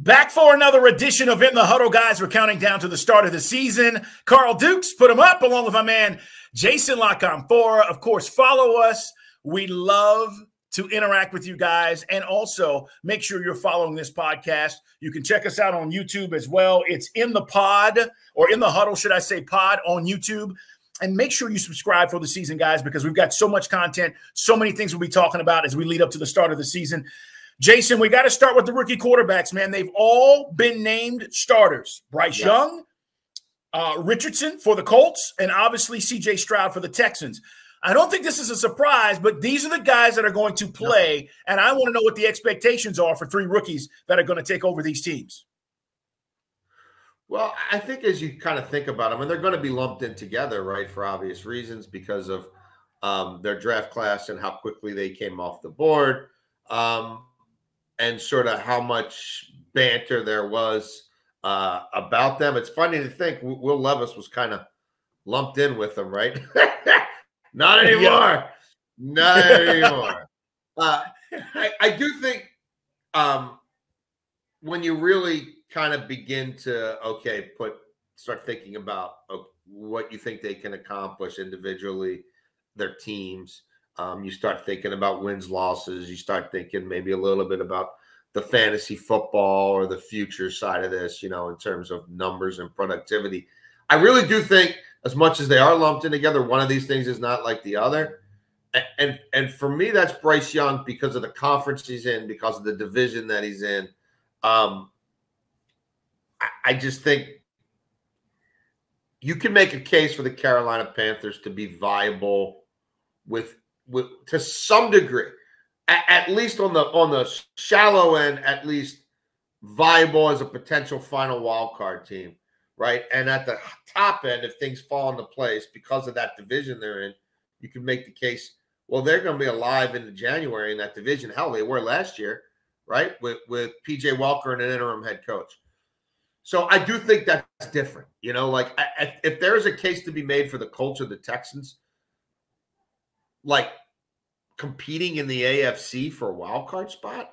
Back for another edition of In the Huddle, guys. We're counting down to the start of the season. Carl Dukes, put him up, along with my man, Jason Canfora. Of course, follow us. We love to interact with you guys. And also, make sure you're following this podcast. You can check us out on YouTube as well. It's In the Pod, or In the Huddle, should I say pod, on YouTube. And make sure you subscribe for the season, guys, because we've got so much content, so many things we'll be talking about as we lead up to the start of the season. Jason, we got to start with the rookie quarterbacks, man. They've all been named starters. Bryce Young, Richardson for the Colts, and obviously C.J. Stroud for the Texans. I don't think this is a surprise, but these are the guys that are going to play, and I want to know what the expectations are for three rookies that are going to take over these teams. Well, I think as you kind of think about them, and they're going to be lumped in together, right, for obvious reasons because of their draft class and how quickly they came off the board. And sort of how much banter there was about them. It's funny to think Will Levis was kind of lumped in with them, right? Not anymore. Yeah. Not anymore. I do think when you really kind of begin to, start thinking about what you think they can accomplish individually, their teams. You start thinking about wins, losses. You start thinking maybe a little bit about the fantasy football or the future side of this, in terms of numbers and productivity. I really do think, as much as they are lumped in together, one of these things is not like the other. And for me, that's Bryce Young because of the conference he's in, because of the division that he's in. I just think you can make a case for the Carolina Panthers to be viable with to some degree, at least on the shallow end, at least viable as a potential final wild card team, right? And at the top end, if things fall into place because of that division they're in, you can make the case, well, they're going to be alive into January in that division. Hell, they were last year, right? With P.J. Walker and an interim head coach. So I do think that's different. If there is a case to be made for the Colts or the Texans, like competing in the AFC for a wild card spot,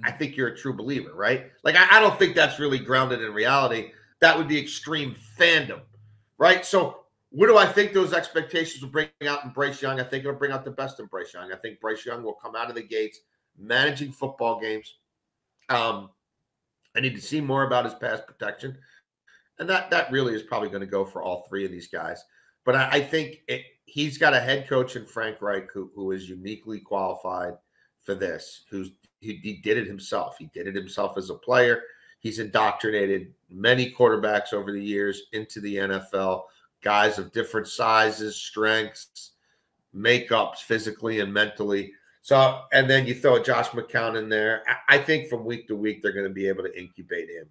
I think you're a true believer, right? Like, I don't think that's really grounded in reality. That would be extreme fandom, right? So what do I think those expectations will bring out in Bryce Young? I think it'll bring out the best in Bryce Young. I think Bryce Young will come out of the gates managing football games. I need to see more about his pass protection. And that really is probably going to go for all three of these guys. But I think he's got a head coach in Frank Reich who is uniquely qualified for this, he did it himself. He did it himself as a player. He's indoctrinated many quarterbacks over the years into the NFL, guys of different sizes, strengths, makeups, physically and mentally. So, and then you throw Josh McCown in there. I think from week to week, they're going to be able to incubate him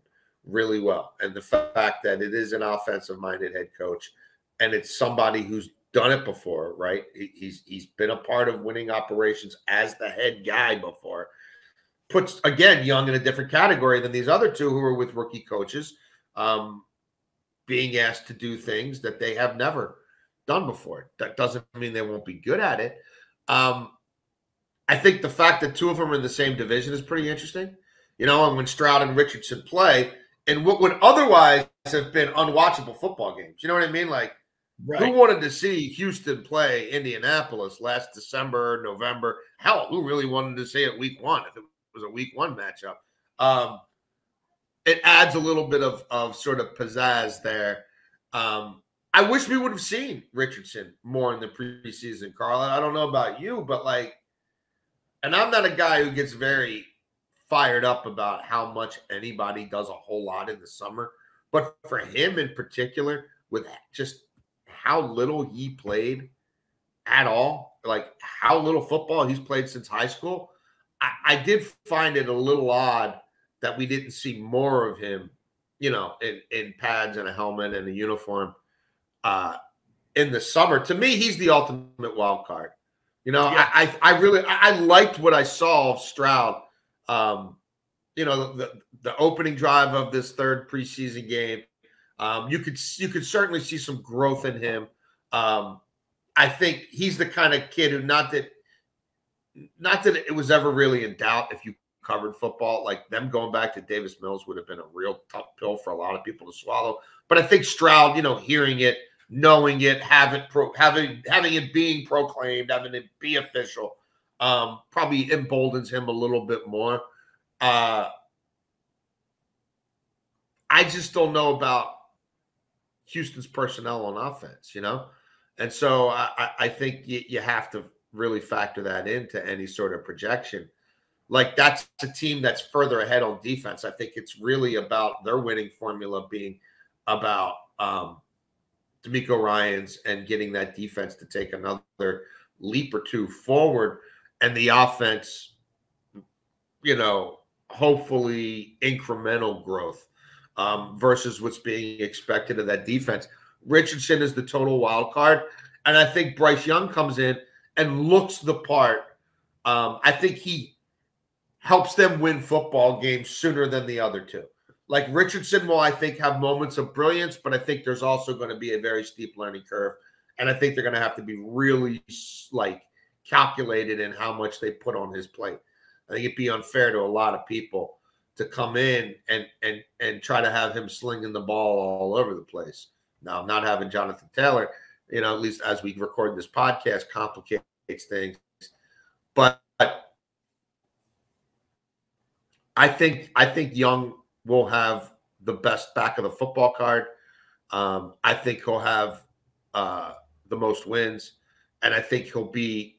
really well. And the fact that it is an offensive-minded head coach, and it's somebody who's done it before, right? He's been a part of winning operations as the head guy before. Puts, again, Young in a different category than these other two who are with rookie coaches, being asked to do things that they have never done before. That doesn't mean they won't be good at it. I think the fact that two of them are in the same division is pretty interesting. And when Stroud and Richardson play in what would otherwise have been unwatchable football games. You know what I mean? Like, right. Who wanted to see Houston play Indianapolis last December, November? Hell, who really wanted to see it week one if it was a week one matchup? It adds a little bit of sort of pizzazz there. I wish we would have seen Richardson more in the preseason, Carl. I don't know about you, but and I'm not a guy who gets very fired up about how much anybody does a whole lot in the summer. But for him in particular, with just how little he played at all, like how little football he's played since high school, I did find it a little odd that we didn't see more of him, in pads and a helmet and a uniform in the summer. To me, he's the ultimate wild card. I liked what I saw of Stroud. The opening drive of this third preseason game. You could certainly see some growth in him. I think he's the kind of kid who, not that it was ever really in doubt if you covered football. Like them going back to Davis Mills would have been a real tough pill for a lot of people to swallow. But I think Stroud, hearing it, knowing it, having it being proclaimed, having it be official, probably emboldens him a little bit more. I just don't know about Houston's personnel on offense, And so I think you have to really factor that into any sort of projection. Like, that's a team that's further ahead on defense. I think it's really about their winning formula being about DeMeco Ryans and getting that defense to take another leap or two forward, and the offense, hopefully incremental growth versus what's being expected of that defense. Richardson is the total wild card, and I think Bryce Young comes in and looks the part. I think he helps them win football games sooner than the other two. Like, Richardson will, I think, have moments of brilliance, but I think there's also going to be a very steep learning curve, and I think they're going to have to be really, calculated in how much they put on his plate. I think it'd be unfair to a lot of people to come in and try to have him slinging the ball all over the place. Now, not having Jonathan Taylor, at least as we record this podcast, complicates things. But I think Young will have the best back of the football card. I think he'll have the most wins, and I think he'll be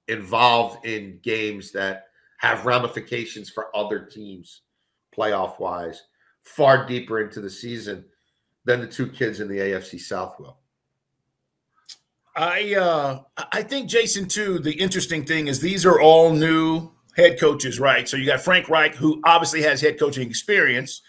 involved in games that have ramifications for other teams, playoff-wise, far deeper into the season than the two kids in the AFC South will. I think, Jason, too, the interesting thing is these are all new head coaches, right? So you got Frank Reich, who obviously has head coaching experience,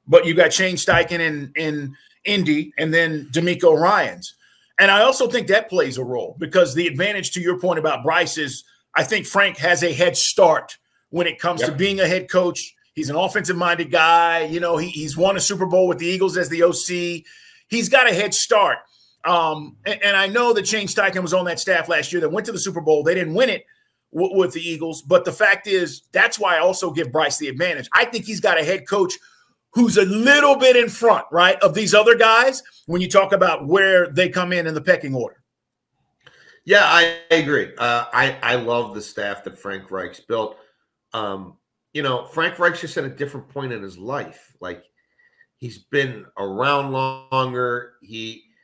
but you got Shane Steichen in Indy, and then DeMeco Ryans. And I also think that plays a role, because the advantage, to your point about Bryce, is I think Frank has a head start when it comes to being a head coach. He's an offensive-minded guy. He's won a Super Bowl with the Eagles as the OC. He's got a head start. And I know that Shane Steichen was on that staff last year that went to the Super Bowl. They didn't win it with the Eagles. But the fact is, that's why I also give Bryce the advantage. I think he's got a head coach who's a little bit in front, right, of these other guys when you talk about where they come in the pecking order. Yeah, I agree. I love the staff that Frank Reich's built. Frank Reich's just at a different point in his life. Like, he's been around longer.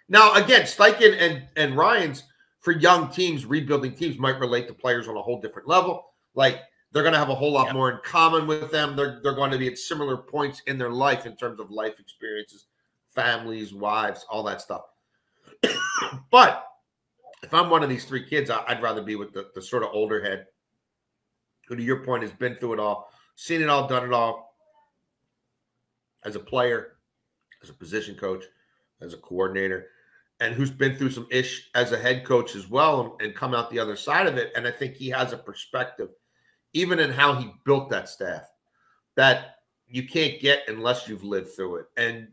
Now, again, Steichen and Ryans, for young teams, rebuilding teams, might relate to players on a whole different level. Like, they're going to have a whole lot more in common with them. They're going to be at similar points in their life in terms of life experiences, families, wives, all that stuff. But if I'm one of these three kids, I'd rather be with the sort of older head who, to your point, has been through it all, seen it all, done it all, as a player, as a position coach, as a coordinator, and who's been through some ish as a head coach as well and come out the other side of it. And I think he has a perspective, even in how he built that staff, that you can't get unless you've lived through it. And,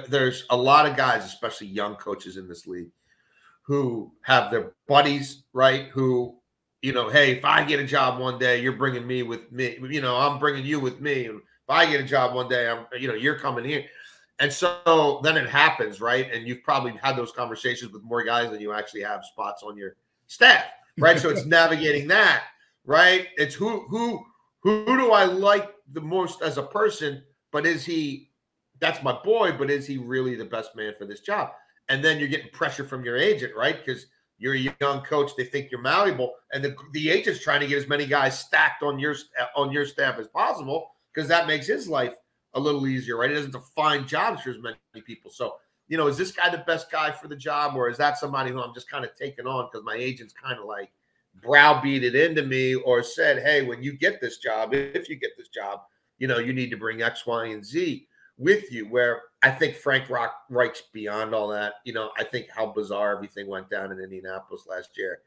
there's a lot of guys, especially young coaches in this league, who have their buddies, right, who, hey, if I get a job one day, you're bringing me with me. I'm bringing you with me. And if I get a job one day, you're coming here. And so then it happens, right? And you've probably had those conversations with more guys than you actually have spots on your staff, right? So it's navigating that, right? It's who do I like the most as a person, but that's my boy, but is he really the best man for this job? And then you're getting pressure from your agent, right? Because you're a young coach, they think you're malleable, and the agent's trying to get as many guys stacked on your staff as possible, because that makes his life a little easier, right? He doesn't have to find jobs for as many people. So, is this guy the best guy for the job, or is that somebody who I'm just kind of taking on because my agent's kind of like browbeat it into me, or said, hey, when you get this job, if you get this job, you need to bring X, Y, and Z with you, where I think Frank Reich's beyond all that. I think how bizarre everything went down in Indianapolis last year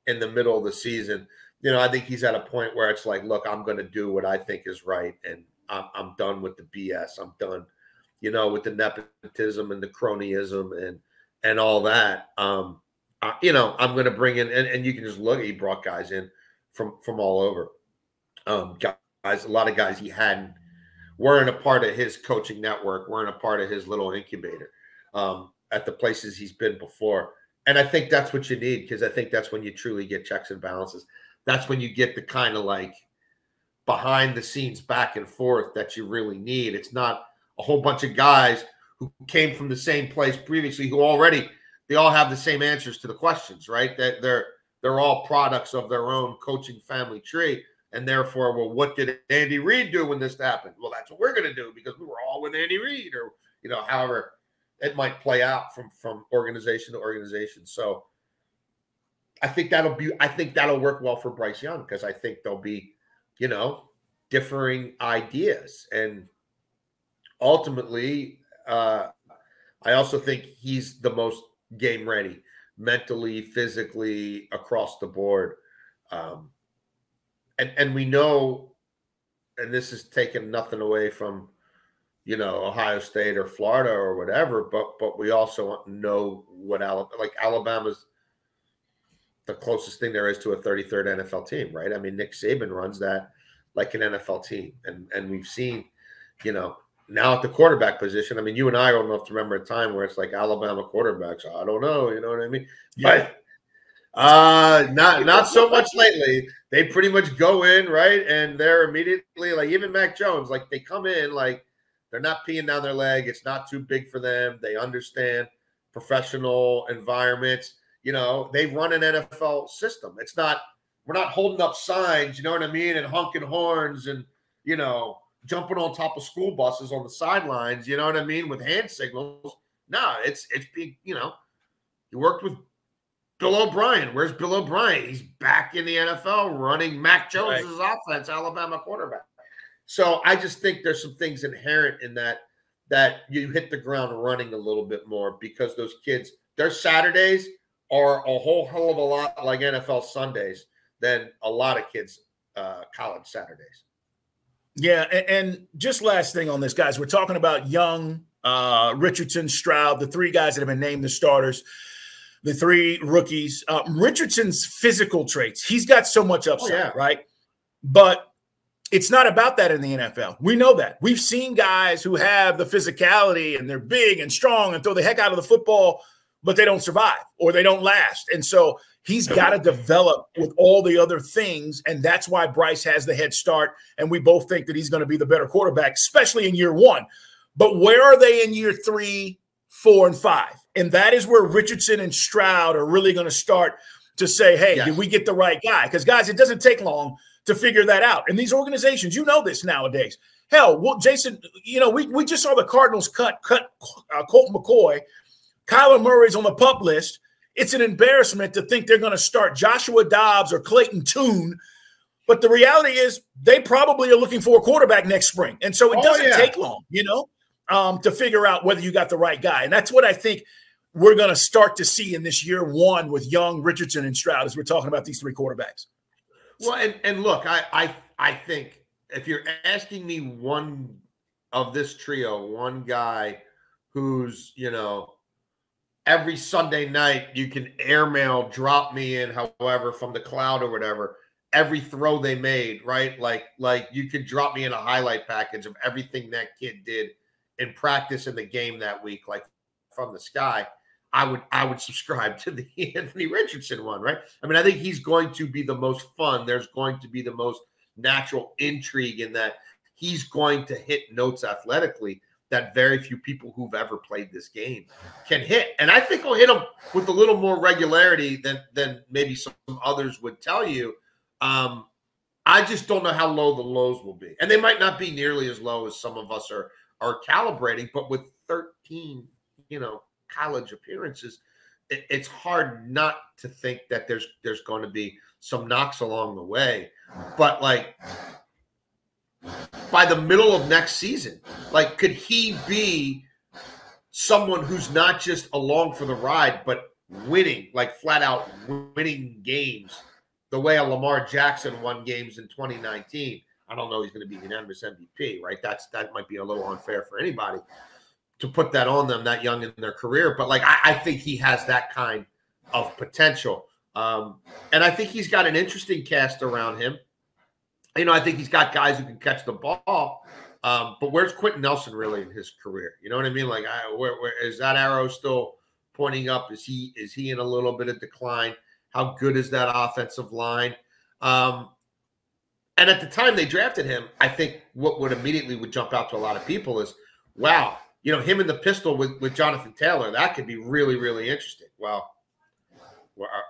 in the middle of the season. I think he's at a point where it's like, look, I'm going to do what I think is right, and I'm done with the BS. I'm done, with the nepotism and the cronyism and all that. I'm going to bring in, and you can just look, he brought guys in from all over. guys, a lot of guys he hadn't, weren't a part of his coaching network, weren't a part of his little incubator at the places he's been before. And I think that's what you need, because I think that's when you truly get checks and balances. That's when you get the kind of like behind the scenes back and forth that you really need. It's not a whole bunch of guys who came from the same place previously who already, they all have the same answers to the questions, right? That they're all products of their own coaching family tree. And therefore, well, what did Andy Reid do when this happened? Well, that's what we're going to do because we were all with Andy Reid, or, you know, however it might play out from organization to organization. So I think that'll work well for Bryce Young, because I think there'll be, you know, differing ideas. And ultimately, I also think he's the most game ready, mentally, physically, across the board. And we know, and this is taking nothing away from, you know, Ohio State or Florida or whatever, but we also know what Alabama's the closest thing there is to a 33rd NFL team, right? I mean, Nick Saban runs that like an NFL team. And we've seen, you know, now at the quarterback position, I mean, you and I don't know if to remember a time where it's like Alabama quarterbacks. I don't know, you know what I mean? Yeah. But not so much lately. They pretty much go in, right? And they're immediately, like, even Mac Jones, like, they come in like they're not peeing down their leg. It's not too big for them. They understand professional environments. You know, they run an NFL system. It's not, we're not holding up signs, you know what I mean, and honking horns and, you know, jumping on top of school buses on the sidelines, you know what I mean, with hand signals. No, it's being, you know, you worked with Bill O'Brien. Where's Bill O'Brien? He's back in the NFL running Mac Jones's offense, Alabama quarterback. So I just think there's some things inherent in that you hit the ground running a little bit more, because those kids, their Saturdays are a whole hell of a lot like NFL Sundays than a lot of kids' college Saturdays. Yeah, and just last thing on this, guys, we're talking about Young, Richardson, Stroud, the three guys that have been named the starters, the three rookies. Richardson's physical traits, he's got so much upside, right? But it's not about that in the NFL. We know that. We've seen guys who have the physicality and they're big and strong and throw the heck out of the football, but they don't survive or they don't last. And so he's got to develop with all the other things, and that's why Bryce has the head start, and we both think that he's going to be the better quarterback, especially in year one. But where are they in year 3, 4, and 5? And that is where Richardson and Stroud are really going to start to say, hey, did we get the right guy? Because, guys, it doesn't take long to figure that out. And these organizations, you know this nowadays. Hell, well, Jason, you know, we just saw the Cardinals cut Colt McCoy. Kyler Murray's on the PUP list. It's an embarrassment to think they're going to start Joshua Dobbs or Clayton Tune. But the reality is they probably are looking for a quarterback next spring. And so it doesn't take long, you know, to figure out whether you got the right guy. And that's what I think we're going to start to see in this year one with Young, Richardson, and Stroud as we're talking about these three quarterbacks. Well, and look, I think if you're asking me one of this trio, one guy who's, you know, every Sunday night you can airmail, drop me in, however, from the cloud or whatever, every throw they made, right? Like you could drop me in a highlight package of everything that kid did in practice in the game that week, like from the sky. I would subscribe to the Anthony Richardson one, right? I mean, I think he's going to be the most fun. There's going to be the most natural intrigue in that he's going to hit notes athletically that very few people who've ever played this game can hit. And I think he'll hit them with a little more regularity than maybe some others would tell you. I just don't know how low the lows will be. And they might not be nearly as low as some of us are calibrating, but with 13, you know, college appearances, it's hard not to think that there's going to be some knocks along the way. But like by the middle of next season, like could he be someone who's not just along for the ride, but winning, like flat out winning games the way a Lamar Jackson won games in 2019? I don't know he's going to be unanimous MVP, right? That might be a little unfair for anybody to put that on them that young in their career. But like, I think he has that kind of potential. And I think he's got an interesting cast around him. I think he's got guys who can catch the ball. But where's Quentin Nelson really in his career? You know what I mean? Like, where is that arrow still pointing up? Is he in a little bit of decline? How good is that offensive line? And at the time they drafted him, I think what would jump out to a lot of people is, wow, him in the pistol with Jonathan Taylor, that could be really, really interesting. Well,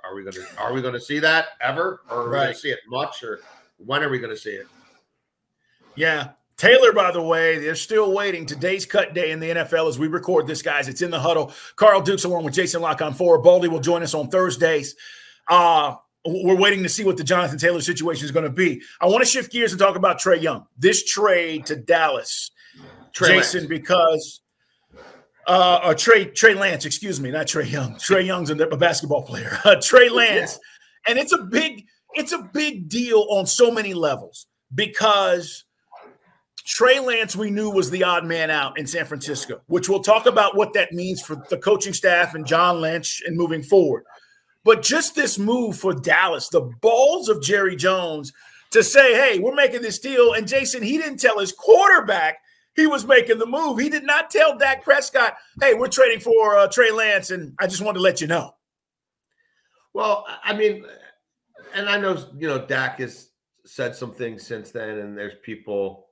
are we going to see that ever, or are we going to see it much, or when are we going to see it? Yeah. Taylor, by the way, they're still waiting. Today's cut day in the NFL as we record this, guys. It's in the huddle. Carl Dukes along with Jason Lock-on-4. Baldy will join us on Thursdays. We're waiting to see what the Jonathan Taylor situation is going to be. I want to shift gears and talk about Trey Young. This trade to Dallas, Jason, because Trey Lance, excuse me, not Trey Young. Trey Young's a basketball player. Trey Lance, and it's a big deal on so many levels because Trey Lance, we knew, was the odd man out in San Francisco, which we'll talk about what that means for the coaching staff and John Lynch and moving forward. But just this move for Dallas, the balls of Jerry Jones to say, hey, we're making this deal. And Jason, he didn't tell his quarterback he was making the move. He did not tell Dak Prescott, hey, we're trading for Trey Lance, and I just wanted to let you know. Well, I mean, and I know, Dak has said some things since then, and there's people,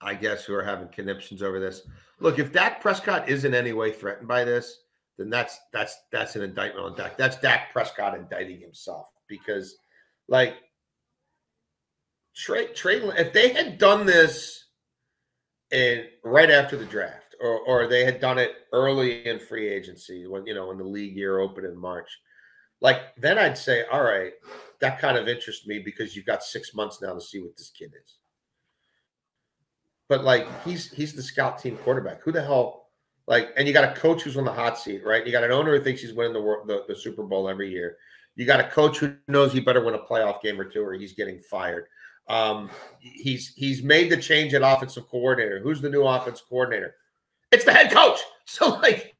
I guess, who are having conniptions over this. Look, if Dak Prescott is in any way threatened by this, then that's an indictment on Dak. That's Dak Prescott indicting himself because, like, Trey, if they had done this right after the draft, or they had done it early in free agency when the league year opened in March, like, then I'd say, all right, that kind of interests me because you've got 6 months now to see what this kid is. But like, he's the scout team quarterback. Who the hell? Like, and you got a coach who's on the hot seat, right? You got an owner who thinks he's winning the Super Bowl every year. You got a coach who knows he better win a playoff game or two, or he's getting fired. He's made the change at offensive coordinator. Who's the new offensive coordinator? It's the head coach. So, like,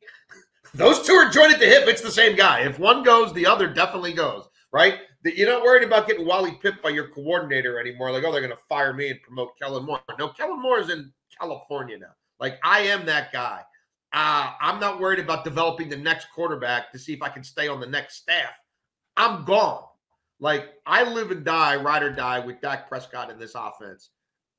those two are joined at the hip. It's the same guy. If one goes, the other definitely goes, right? You're not worried about getting Wally Pipp by your coordinator anymore. Like, oh, they're going to fire me and promote Kellen Moore. No, Kellen Moore is in California now. Like, I am that guy. I'm not worried about developing the next quarterback to see if I can stay on the next staff. I'm gone. Like, I live and die, ride or die with Dak Prescott in this offense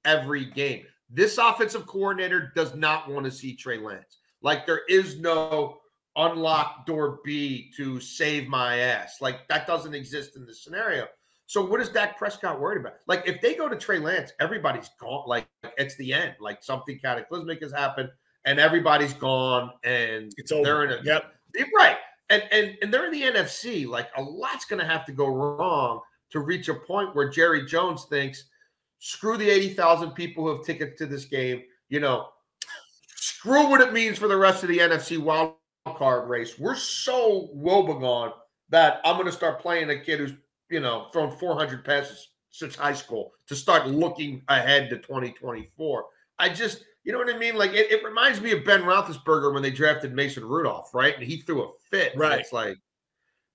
every game. This offensive coordinator does not want to see Trey Lance. Like, there is no unlock door B to save my ass. Like, that doesn't exist in this scenario. So what is Dak Prescott worried about? Like, if they go to Trey Lance, everybody's gone. Like, it's the end. Like, something cataclysmic has happened. And everybody's gone, and it's over. They're in a right, and they're in the NFC. Like, a lot's going to have to go wrong to reach a point where Jerry Jones thinks, screw the 80,000 people who have tickets to this game. Screw what it means for the rest of the NFC wild card race. We're so woebegone that I'm going to start playing a kid who's thrown 400 passes since high school to start looking ahead to 2024. You know what I mean? Like, it reminds me of Ben Roethlisberger when they drafted Mason Rudolph, right? And he threw a fit. Right. It's like,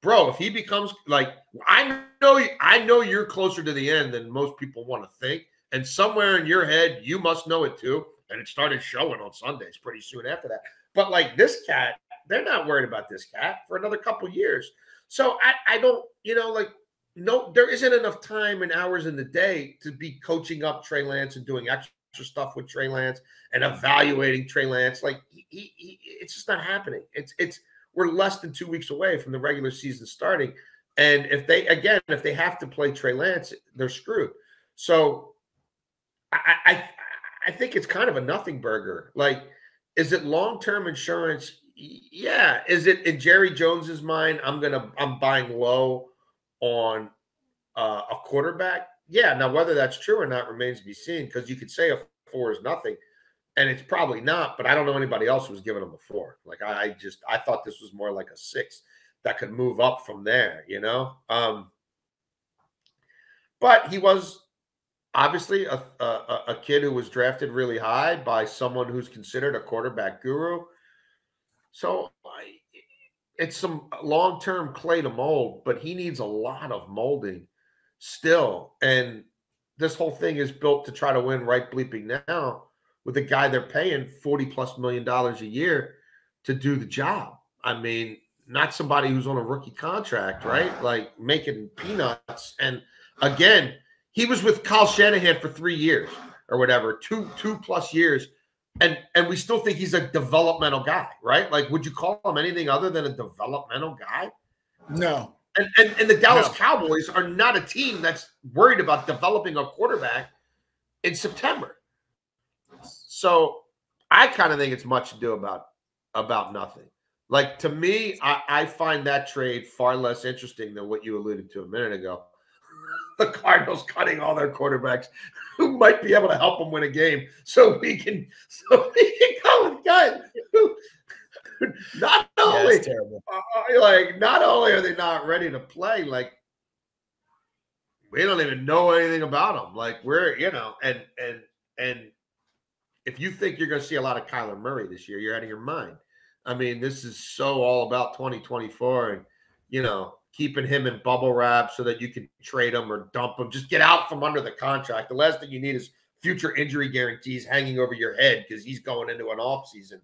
bro, if he becomes like, I know you're closer to the end than most people want to think. And somewhere in your head, you must know it too. And it started showing on Sundays pretty soon after that. But like, this cat, they're not worried about this cat for another couple years. So I don't, no, there isn't enough time and hours in the day to be coaching up Trey Lance and doing extra stuff with Trey Lance and evaluating Trey Lance. Like, it's just not happening. We're less than 2 weeks away from the regular season starting. And if they have to play Trey Lance, they're screwed. So I think it's kind of a nothing burger. Like, is it long-term insurance? Yeah. Is it in Jerry Jones's mind? I'm buying low on a quarterback. Yeah. Now, whether that's true or not remains to be seen, because you could say a 4 is nothing, and it's probably not, but I don't know anybody else who was giving him a 4. Like, I thought this was more like a 6 that could move up from there, but he was obviously a kid who was drafted really high by someone who's considered a quarterback guru. So it's some long-term clay to mold, but he needs a lot of molding still. And this whole thing is built to try to win right bleeping now with a guy they're paying $40+ million a year to do the job. I mean, not somebody who's on a rookie contract, right? Like making peanuts. And again, he was with Kyle Shanahan for 3 years or whatever, two plus years. And we still think he's a developmental guy, right? Like, would you call him anything other than a developmental guy? No. And the Dallas Cowboys are not a team that's worried about developing a quarterback in September. So I kind of think it's much ado about nothing. Like, to me, I find that trade far less interesting than what you alluded to a minute ago. The Cardinals cutting all their quarterbacks who might be able to help them win a game, so we can go with guys who not only not only are they not ready to play, like we don't even know anything about them. Like we're and if you think you're going to see a lot of Kyler Murray this year, you're out of your mind. I mean, this is so all about 2024 and keeping him in bubble wrap so that you can trade him or dump him. Just get out from under the contract. The last thing you need is future injury guarantees hanging over your head because he's going into an offseason,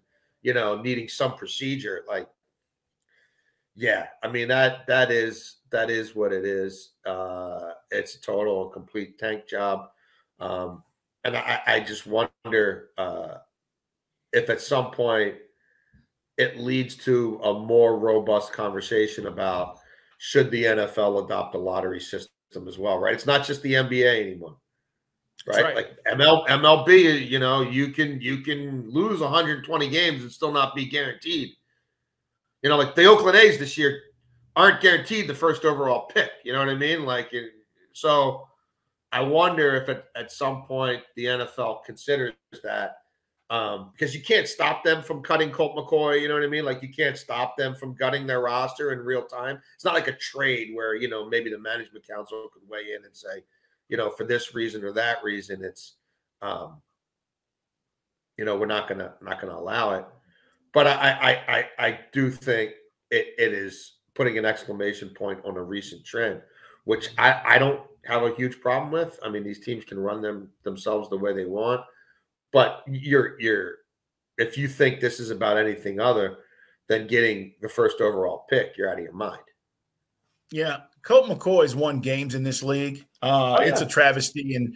needing some procedure. Like, yeah, I mean, that is what it is. It's a total and complete tank job. And I just wonder if at some point it leads to a more robust conversation about should the NFL adopt a lottery system as well, right? It's not just the NBA anymore, right? Like MLB, you can lose 120 games and still not be guaranteed. Like the Oakland A's this year aren't guaranteed the first overall pick. You know what I mean? So I wonder if at some point the NFL considers that. Because you can't stop them from cutting Colt McCoy, you know what I mean? Like you can't stop them from gutting their roster in real time. It's not like a trade where, maybe the management council could weigh in and say, for this reason or that reason, it's, we're not gonna allow it. But I do think it is putting an exclamation point on a recent trend, which I don't have a huge problem with. I mean, these teams can run themselves the way they want. But if you think this is about anything other than getting the first overall pick, you're out of your mind. Yeah, Colt McCoy's won games in this league. It's a travesty, and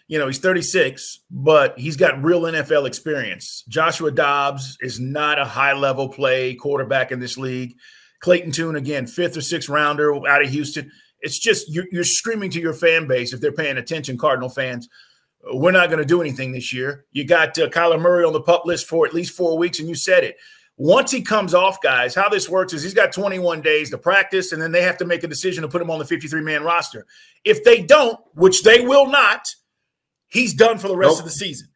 he's 36, but he's got real NFL experience. Joshua Dobbs is not a high-level play quarterback in this league. Clayton Tune, again, 5th or 6th rounder out of Houston. It's just you're screaming to your fan base if they're paying attention, Cardinal fans. We're not going to do anything this year. You got Kyler Murray on the PUP list for at least 4 weeks, and you said it. Once he comes off, guys, how this works is he's got 21 days to practice, and then they have to make a decision to put him on the 53-man roster. If they don't, which they will not, he's done for the rest of the season.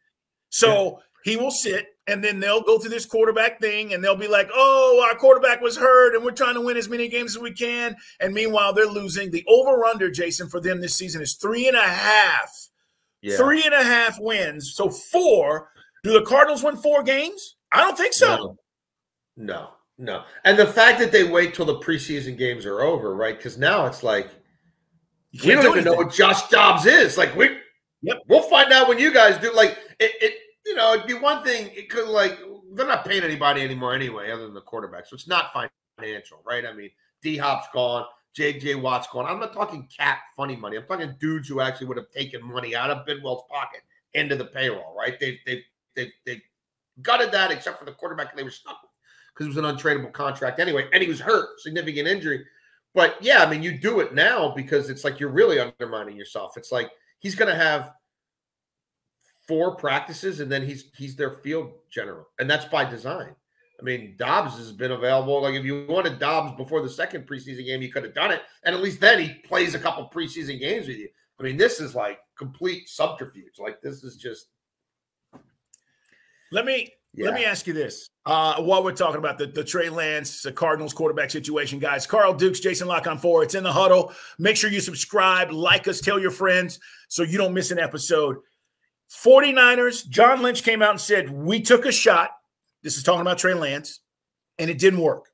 So he will sit, and then they'll go through this quarterback thing, and they'll be like, oh, our quarterback was hurt, and we're trying to win as many games as we can. And meanwhile, they're losing. The over-under, Jason, for them this season is 3.5. Yeah. 3.5 wins. So 4. Do the Cardinals win 4 games? I don't think so. No. And the fact that they wait till the preseason games are over, right? Because now it's like we don't even know what Josh Dobbs is. Like we'll find out when you guys do. Like it'd be one thing. It could they're not paying anybody anymore anyway, other than the quarterback. So it's not financial, right? I mean, D-Hop's gone. J.J. Watt's going. I'm not talking cap funny money. I'm talking dudes who actually would have taken money out of Bidwell's pocket into the payroll, right? They've gutted that except for the quarterback they were stuck with because it was an untradeable contract anyway, and he was hurt, significant injury. But, yeah, I mean, you do it now because it's like you're really undermining yourself. It's like he's going to have 4 practices, and then he's their field general, and that's by design. I mean, Dobbs has been available. Like, if you wanted Dobbs before the second preseason game, you could have done it. And at least then he plays a couple preseason games with you. I mean, this is like complete subterfuge. Like, this is just. Let me ask you this. While we're talking about the Trey Lance, the Cardinals quarterback situation, guys, Carl Dukes, Jason Canfora, it's in the huddle. Make sure you subscribe, like us, tell your friends so you don't miss an episode. 49ers, John Lynch came out and said, we took a shot. This is talking about Trey Lance, and it didn't work.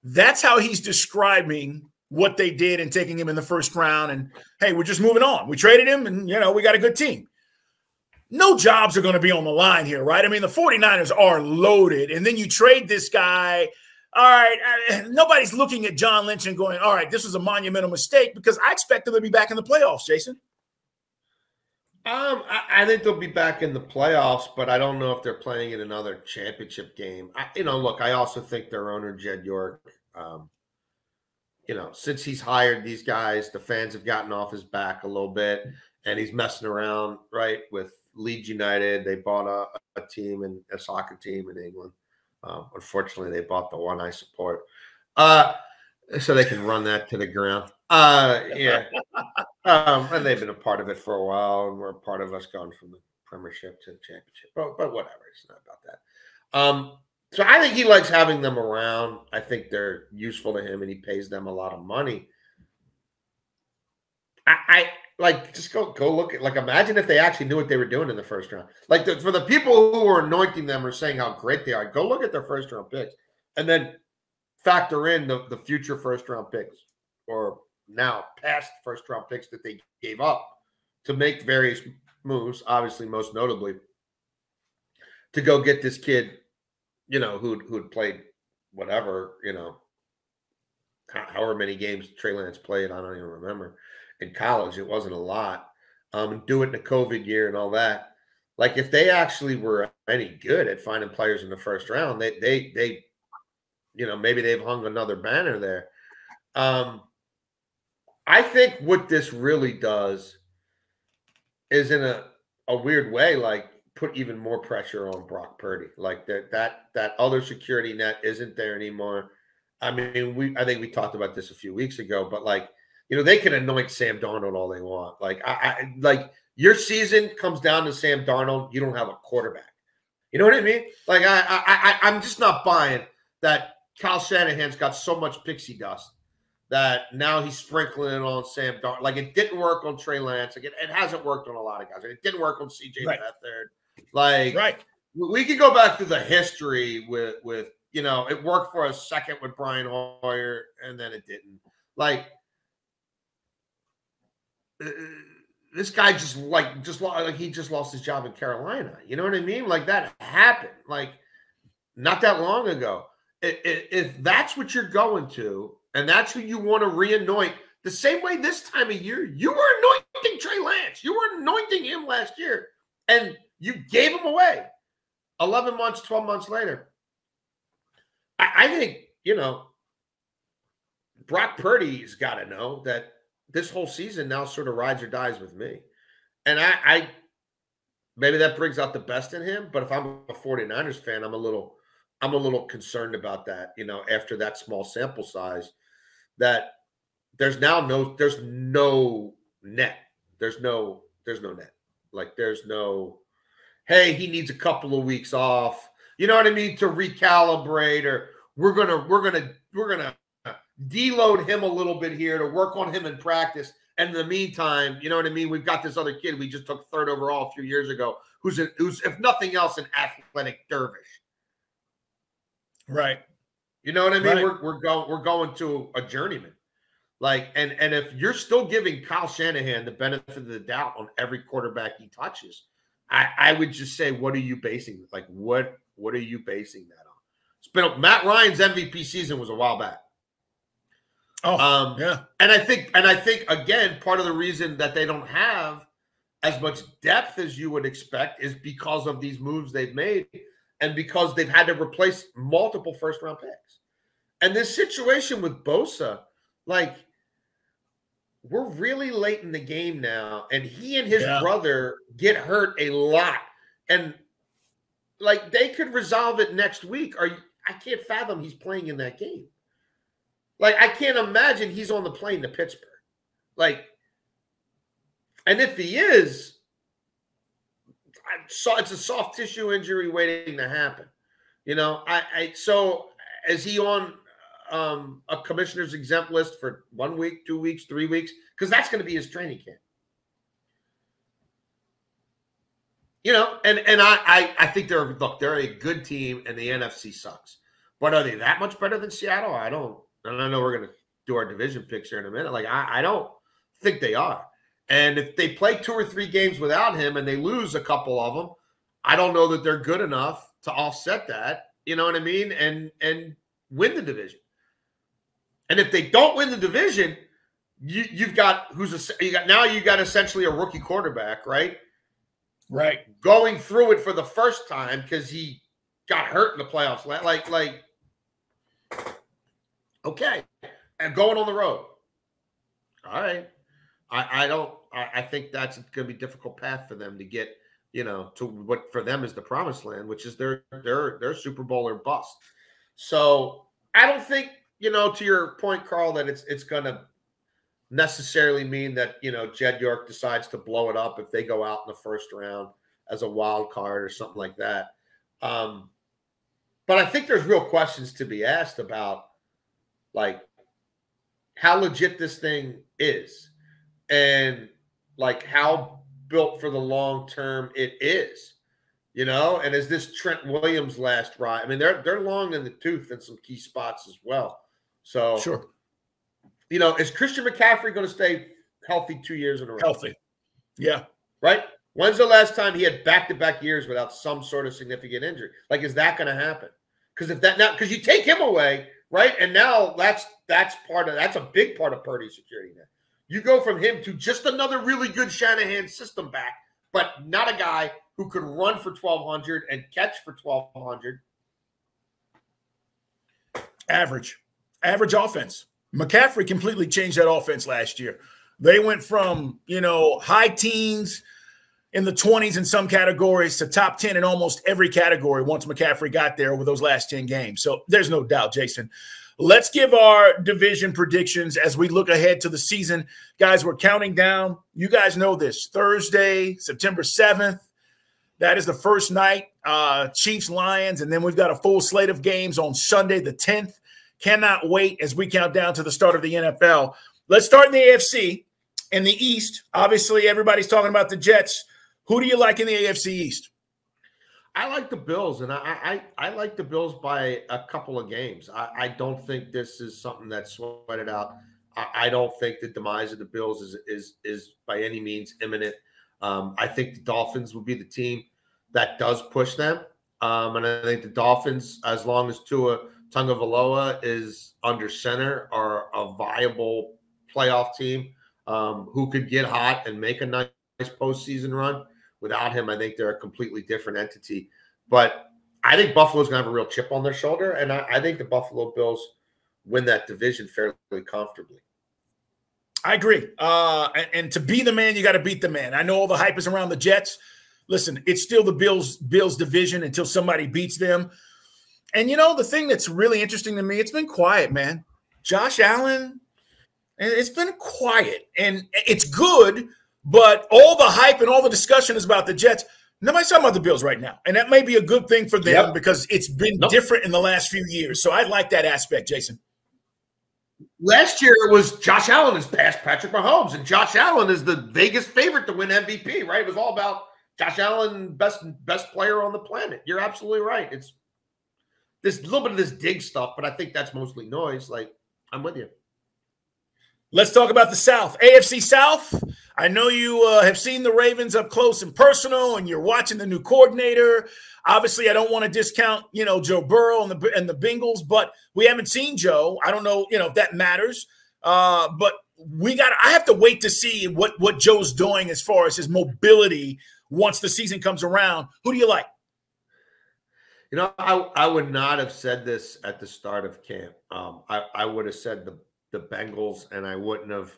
That's how he's describing what they did in taking him in the first round. And, hey, we're just moving on. We traded him, and, we got a good team. No jobs are going to be on the line here, right? I mean, the 49ers are loaded, and then you trade this guy. All right, nobody's looking at John Lynch and going, all right, this was a monumental mistake, because I expect them to be back in the playoffs, Jason. I think they'll be back in the playoffs, but I don't know if they're playing in another championship game. Look, I also think their owner, Jed York, since he's hired these guys, the fans have gotten off his back a little bit, and he's messing around, right, with Leeds United. They bought a team, a soccer team in England. Unfortunately, they bought the one I support, so they can run that to the ground. Yeah. And they've been a part of it for a while, and we're a part of us going from the Premiership to the Championship. But whatever, it's not about that. So I think he likes having them around. I think they're useful to him, and he pays them a lot of money. I like, just go look at, like, imagine if they actually knew what they were doing in the first round. Like, for the people who are anointing them or saying how great they are, go look at their first round picks and then factor in the future first round picks, or now past first round picks that they gave up to make various moves, obviously most notably to go get this kid, who'd played whatever, however many games Trey Lance played, I don't even remember. In college, it wasn't a lot. Do it in the COVID year and all that. Like, if they actually were any good at finding players in the first round, they maybe they've hung another banner there. I think what this really does is, in a weird way, like, put even more pressure on Brock Purdy. Like, that other security net isn't there anymore. I mean, I think we talked about this a few weeks ago, but, like, they can anoint Sam Darnold all they want. Like, like, your season comes down to Sam Darnold, you don't have a quarterback. You know what I mean? Like, I'm just not buying that Kyle Shanahan's got so much pixie dust that now he's sprinkling it on Sam Darnold. Like, it didn't work on Trey Lance. Like, it hasn't worked on a lot of guys. It didn't work on CJ Beathard. Like, we can go back through the history with it worked for a second with Brian Hoyer, and then it didn't. Like, this guy just lost his job in Carolina. You know what I mean? Like, that happened, like, not that long ago. If that's what you're going to, and that's who you want to re-anoint, the same way this time of year, you were anointing Trey Lance. You were anointing him last year, and you gave him away 11 months, 12 months later. I think, Brock Purdy's got to know that this whole season now sort of rides or dies with me. And I maybe that brings out the best in him, but if I'm a 49ers fan, I'm a little concerned about that, after that small sample size, that there's no net. There's no net. Like, there's no, hey, he needs a couple of weeks off, you know what I mean, to recalibrate, or we're gonna deload him a little bit here to work on him in practice. And in the meantime, you know what I mean, we've got this other kid we just took third overall a few years ago, who's if nothing else, an athletic dervish. Right. You know what I mean? Right. We're going to a journeyman. Like, and if you're still giving Kyle Shanahan the benefit of the doubt on every quarterback he touches, I would just say, what are you basing? Like, what are you basing that on? It's been Matt Ryan's MVP season was a while back. Oh, yeah. And I think again, part of the reason that they don't have as much depth as you would expect is because of these moves they've made, and because they've had to replace multiple first-round picks. And this situation with Bosa, like, we're really late in the game now, and he and his brother get hurt a lot. And, like, they could resolve it next week. I can't fathom he's playing in that game. Like, I can't imagine he's on the plane to Pittsburgh. Like, and if he is, it's a soft tissue injury waiting to happen. So is he on a commissioner's exempt list for 1 week, 2 weeks, 3 weeks? Because that's going to be his training camp. And I think they're a good team, and the NFC sucks. But are they that much better than Seattle? I don't know we're going to do our division picks here in a minute. Like, I don't think they are. And if they play 2 or 3 games without him and they lose a couple of them, I don't know that they're good enough to offset that. You know what I mean? And win the division. And if they don't win the division, you've got essentially a rookie quarterback, right? Right. Going through it for the first time because he got hurt in the playoffs. Okay. And going on the road. All right. I think that's going to be a difficult path for them to get, to what for them is the promised land, which is their Super Bowl or bust. So I don't think, to your point, Carl, that it's going to necessarily mean that, Jed York decides to blow it up if they go out in the first round as a wild card or something like that. But I think there's real questions to be asked about, like, how legit this thing is and, like, how built for the long term it is, and is this Trent Williams' last ride? I mean, they're long in the tooth in some key spots as well. So, sure. Is Christian McCaffrey going to stay healthy 2 years in a row? Healthy. Yeah. Right? When's the last time he had back-to-back years without some sort of significant injury? Like, is that going to happen? Because you take him away, right? And now that's a big part of Purdy's security net. You go from him to just another really good Shanahan system back, but not a guy who could run for 1,200 and catch for 1,200. Average offense. McCaffrey completely changed that offense last year. They went from, high teens in the 20s in some categories to top 10 in almost every category once McCaffrey got there over those last 10 games. So there's no doubt, Jason. Let's give our division predictions as we look ahead to the season. Guys, we're counting down. You guys know this. Thursday, September 7th. That is the first night, Chiefs-Lions, and then we've got a full slate of games on Sunday the 10th. Cannot wait as we count down to the start of the NFL. Let's start in the AFC. In the East, obviously everybody's talking about the Jets. Who do you like in the AFC East? I like the Bills, and I like the Bills by a couple of games. I don't think this is something that's sweated out. I don't think the demise of the Bills is by any means imminent. I think the Dolphins will be the team that does push them. And I think the Dolphins, as long as Tua Tagovailoa is under center, are a viable playoff team who could get hot and make a nice postseason run. Without him, I think they're a completely different entity. But I think Buffalo's going to have a real chip on their shoulder, and I think the Buffalo Bills win that division fairly comfortably. I agree. And to be the man, you got to beat the man. I know all the hype is around the Jets. Listen, it's still the Bills division until somebody beats them. And, the thing that's really interesting to me, it's been quiet, man. Josh Allen, it's been quiet. And it's good, but all the hype and all the discussion is about the Jets. Nobody's talking about the Bills right now. And that may be a good thing for them because it's been different in the last few years. So I like that aspect, Jason. Last year it was Josh Allen has passed Patrick Mahomes, and Josh Allen is the Vegas favorite to win MVP, right? It was all about Josh Allen, best player on the planet. You're absolutely right. It's this little bit of this dig stuff, but I think that's mostly noise. Like, I'm with you. Let's talk about the South. AFC South. I know you have seen the Ravens up close and personal, and you're watching the new coordinator. Obviously, I don't want to discount, Joe Burrow and the Bengals, but we haven't seen Joe. I don't know, if that matters. But I have to wait to see what Joe's doing as far as his mobility once the season comes around. Who do you like? I would not have said this at the start of camp. I would have said the Bengals, and I wouldn't have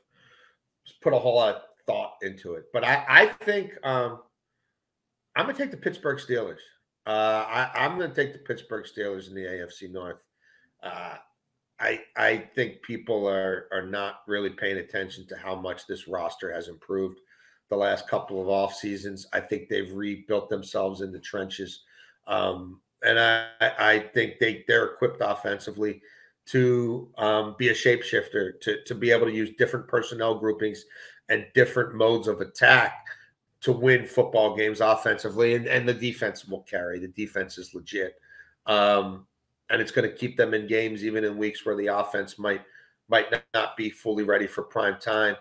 put a whole lot of thought into it. But I think I'm going to take the Pittsburgh Steelers. I'm going to take the Pittsburgh Steelers in the AFC North. I think people are not really paying attention to how much this roster has improved the last couple of off seasons. I think they've rebuilt themselves in the trenches. And I think they're equipped offensively to be a shapeshifter, to be able to use different personnel groupings and different modes of attack to win football games offensively. And the defense will carry. The defense is legit. And it's going to keep them in games, even in weeks where the offense might might not be fully ready for prime time.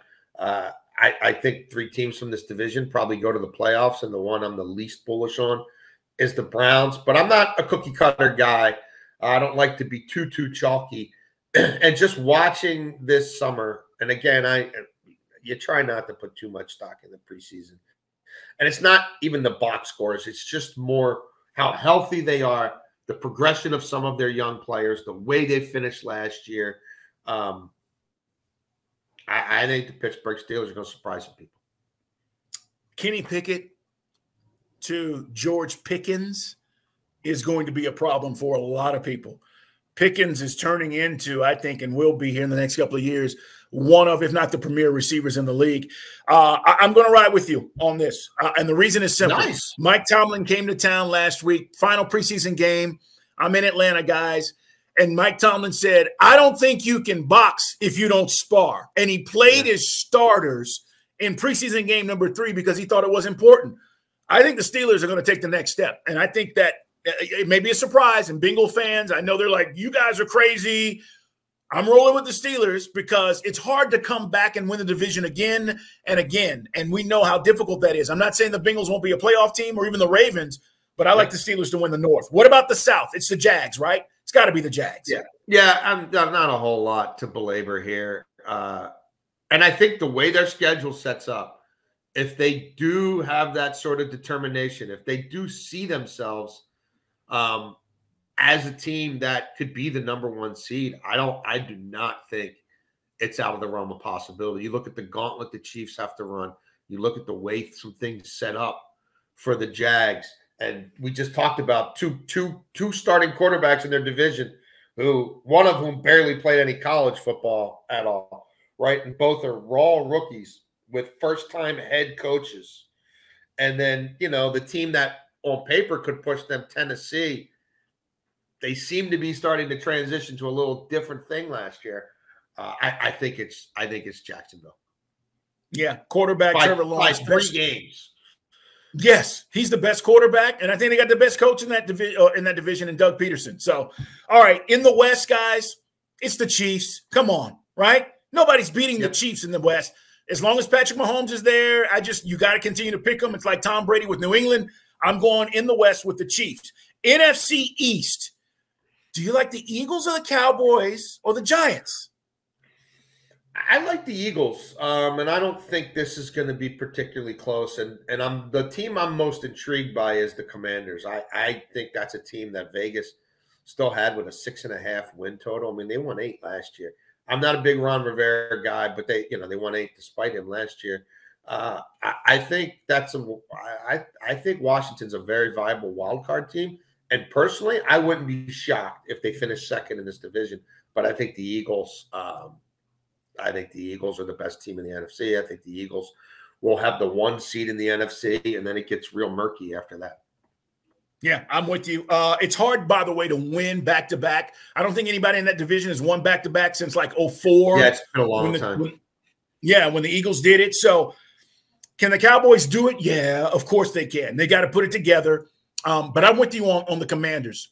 I think 3 teams from this division probably go to the playoffs, and the one I'm the least bullish on is the Browns. But I'm not a cookie cutter guy. I don't like to be too chalky. And just watching this summer, and again, you try not to put too much stock in the preseason. And it's not even the box scores. It's just more how healthy they are, the progression of some of their young players, the way they finished last year. I think the Pittsburgh Steelers are going to surprise some people. Kenny Pickett to George Pickens is going to be a problem for a lot of people. Pickens is turning into, I think, and will be here in the next couple of years, one of, if not the premier receivers in the league. I'm going to ride with you on this. And the reason is simple. Nice. Mike Tomlin came to town last week, final preseason game. I'm in Atlanta, guys. And Mike Tomlin said, I don't think you can box if you don't spar. And he played his starters in preseason game number 3 because he thought it was important. I think the Steelers are going to take the next step. And I think that it may be a surprise. And Bengal fans, I know they're like, you guys are crazy. I'm rolling with the Steelers because it's hard to come back and win the division again and again. And we know how difficult that is. I'm not saying the Bengals won't be a playoff team or even the Ravens, but I like the Steelers to win the North. What about the South? It's the Jags, right? It's got to be the Jags. Yeah, I'm not a whole lot to belabor here. And I think the way their schedule sets up, if they do have that sort of determination, if they do see themselves as a team that could be the #1 seed, I do not think it's out of the realm of possibility. You look at the gauntlet the Chiefs have to run. You look at the way some things set up for the Jags. And we just talked about two starting quarterbacks in their division, one of whom barely played any college football at all, right? And both are raw rookies with first-time head coaches. And then, the team that on paper could push them, Tennessee, they seem to be starting to transition to a little different thing last year. I think it's Jacksonville. Yeah, quarterback Trevor Lawrence. By 3 games. Yes, he's the best quarterback, and I think they got the best coach in that division in Doug Peterson. So, all right, in the West, guys, it's the Chiefs. Come on, right? Nobody's beating the Chiefs in the West. As long as Patrick Mahomes is there, you got to continue to pick them. It's like Tom Brady with New England. I'm going in the West with the Chiefs. NFC East, do you like the Eagles or the Cowboys or the Giants? I like the Eagles, and I don't think this is going to be particularly close. And the team I'm most intrigued by is the Commanders. I think that's a team that Vegas still had with a 6.5 win total. I mean, they won 8 last year. I'm not a big Ron Rivera guy, but they won 8 despite him last year. I think I think Washington's a very viable wild card team. And personally, I wouldn't be shocked if they finish second in this division. But I think the Eagles. I think the Eagles are the best team in the NFC. I think the Eagles will have the 1 seed in the NFC, and then it gets real murky after that. Yeah, I'm with you. It's hard, by the way, to win back-to-back. I don't think anybody in that division has won back-to-back since like 2004. Yeah, it's been a long time. When the Eagles did it. So can the Cowboys do it? Yeah, of course they can. They got to put it together. But I'm with you on the Commanders.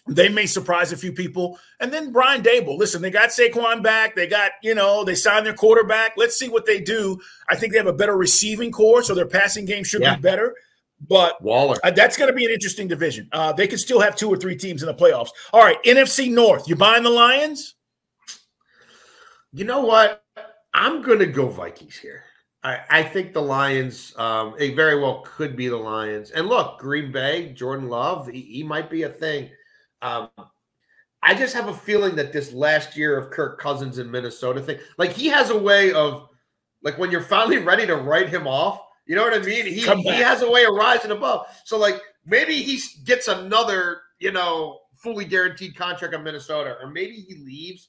They may surprise a few people. And then Brian Dable. Listen, they got Saquon back. They got, they signed their quarterback. Let's see what they do. I think they have a better receiving core, so their passing game should be better. But Waller, that's going to be an interesting division. They could still have 2 or 3 teams in the playoffs. All right, NFC North. You buying the Lions? You know what? I'm going to go Vikings here. I think the Lions, it very well could be the Lions. And look, Green Bay, Jordan Love, he might be a thing. I just have a feeling that this last year of Kirk Cousins in Minnesota thing, like he has a way of, like when you're finally ready to write him off, you know what I mean? He has a way of rising above. So like maybe he gets another, fully guaranteed contract in Minnesota, or maybe he leaves.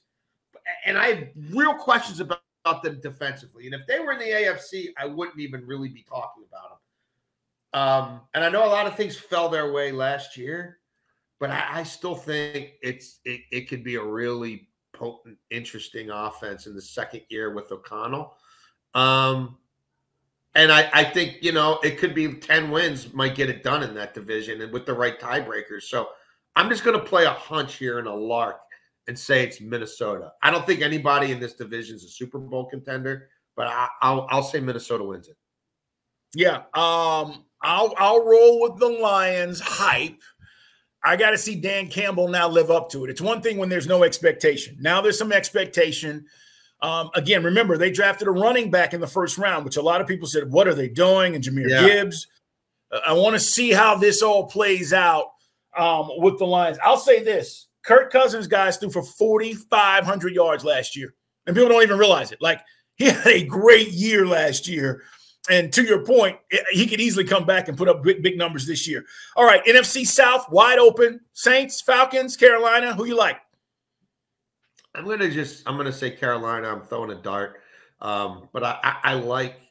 And I have real questions about them defensively. And if they were in the AFC, I wouldn't even really be talking about them. And I know a lot of things fell their way last year. But I still think it could be a really potent, interesting offense in the second year with O'Connell. And I think, it could be 10 wins might get it done in that division and with the right tiebreakers. So I'm just going to play a hunch here and a lark and say it's Minnesota. I don't think anybody in this division is a Super Bowl contender, but I'll say Minnesota wins it. Yeah, I'll roll with the Lions hype. I got to see Dan Campbell now live up to it. It's one thing when there's no expectation. Now there's some expectation. Again, remember, they drafted a running back in the first round, which a lot of people said, what are they doing? And Jahmyr Gibbs. I want to see how this all plays out with the Lions. I'll say this. Kirk Cousins, guys, threw for 4,500 yards last year. And people don't even realize it. Like, he had a great year last year. And to your point, he could easily come back and put up big numbers this year. All right, NFC South, wide open. Saints, Falcons, Carolina. Who you like? I'm gonna say Carolina. I'm throwing a dart. But I like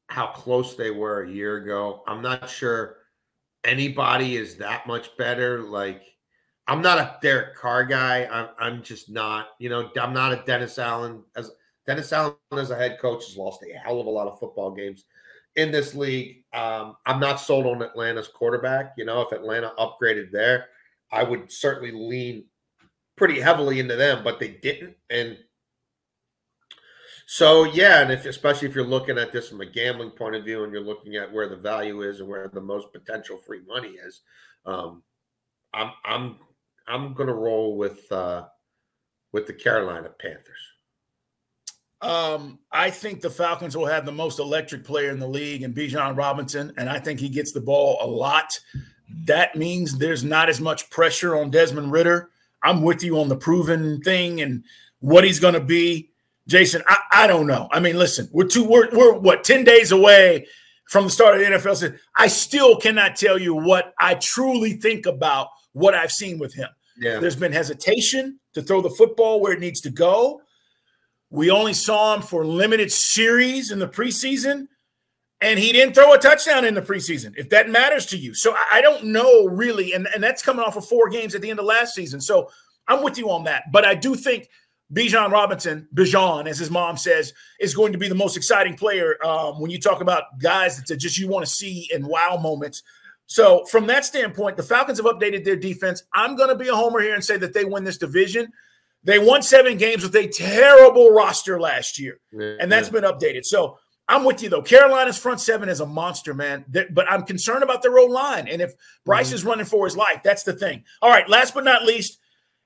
how close they were a year ago. I'm not sure anybody is that much better. Like, I'm not a Derek Carr guy. I'm just not. You know, I'm not a Dennis Allen. Dennis Allen as a head coach has lost a hell of a lot of football games in this league. I'm not sold on Atlanta's quarterback. You know, if Atlanta upgraded there, I would certainly lean pretty heavily into them, but they didn't. And so, yeah, and especially if you're looking at this from a gambling point of view and you're looking at where the value is and where the most potential free money is, I'm going to roll with the Carolina Panthers. I think the Falcons will have the most electric player in the league in Bijan Robinson, and I think he gets the ball a lot. That means there's not as much pressure on Desmond Ridder. I'm with you on the proven thing and what he's going to be. Jason, I don't know. I mean, listen, we're 10 days away from the start of the NFL season. I still cannot tell you what I truly think about what I've seen with him. Yeah. There's been hesitation to throw the football where it needs to go. We only saw him for limited series in the preseason, and he didn't throw a touchdown in the preseason, if that matters to you. So I don't know really, and that's coming off of 4 games at the end of last season. So I'm with you on that. But I do think Bijan Robinson, Bijan, as his mom says, is going to be the most exciting player when you talk about guys that just you want to see in wow moments. So from that standpoint, the Falcons have updated their defense. I'm going to be a homer here and say that they win this division. They won 7 games with a terrible roster last year, and that's been updated. So I'm with you, though. Carolina's front 7 is a monster, man. But I'm concerned about their O-line. And if Bryce is running for his life, that's the thing. All right, last but not least,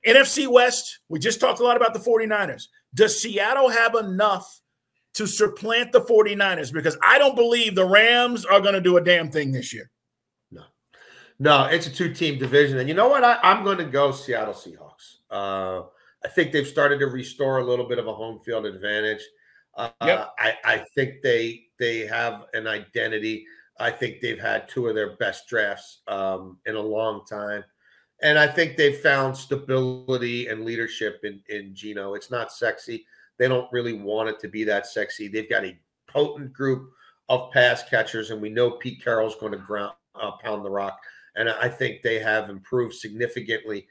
NFC West. We just talked a lot about the 49ers. Does Seattle have enough to supplant the 49ers? Because I don't believe the Rams are going to do a damn thing this year. No, it's a 2-team division. And you know what? I'm going to go Seattle Seahawks. I think they've started to restore a little bit of a home field advantage. I think they have an identity. I think they've had 2 of their best drafts in a long time. And I think they've found stability and leadership in Geno. It's not sexy. They don't really want it to be that sexy. They've got a potent group of pass catchers, and we know Pete Carroll's going to pound the rock. And I think they have improved significantly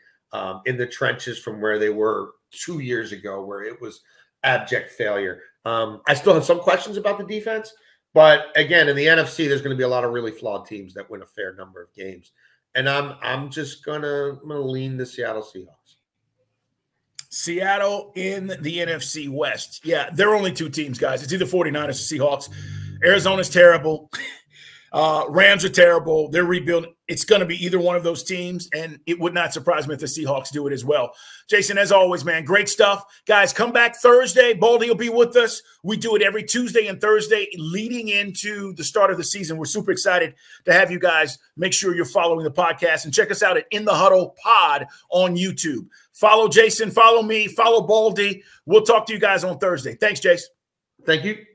in the trenches from where they were 2 years ago, where it was abject failure. I still have some questions about the defense, but again, in the NFC, there's going to be a lot of really flawed teams that win a fair number of games, and I'm just gonna lean the Seattle Seahawks. Seattle in the NFC West. Yeah, there are only 2 teams, guys. It's either 49ers or Seahawks. Arizona's terrible. Rams are terrible. They're rebuilding. It's going to be either one of those teams, and it would not surprise me if the Seahawks do it as well. Jason, as always, man, great stuff. Guys, come back Thursday. Baldy will be with us. We do it every Tuesday and Thursday leading into the start of the season. We're super excited to have you guys. Make sure you're following the podcast and check us out at In the Huddle Pod on YouTube. Follow Jason, follow me, follow Baldy. We'll talk to you guys on Thursday. Thanks, Jason. Thank you.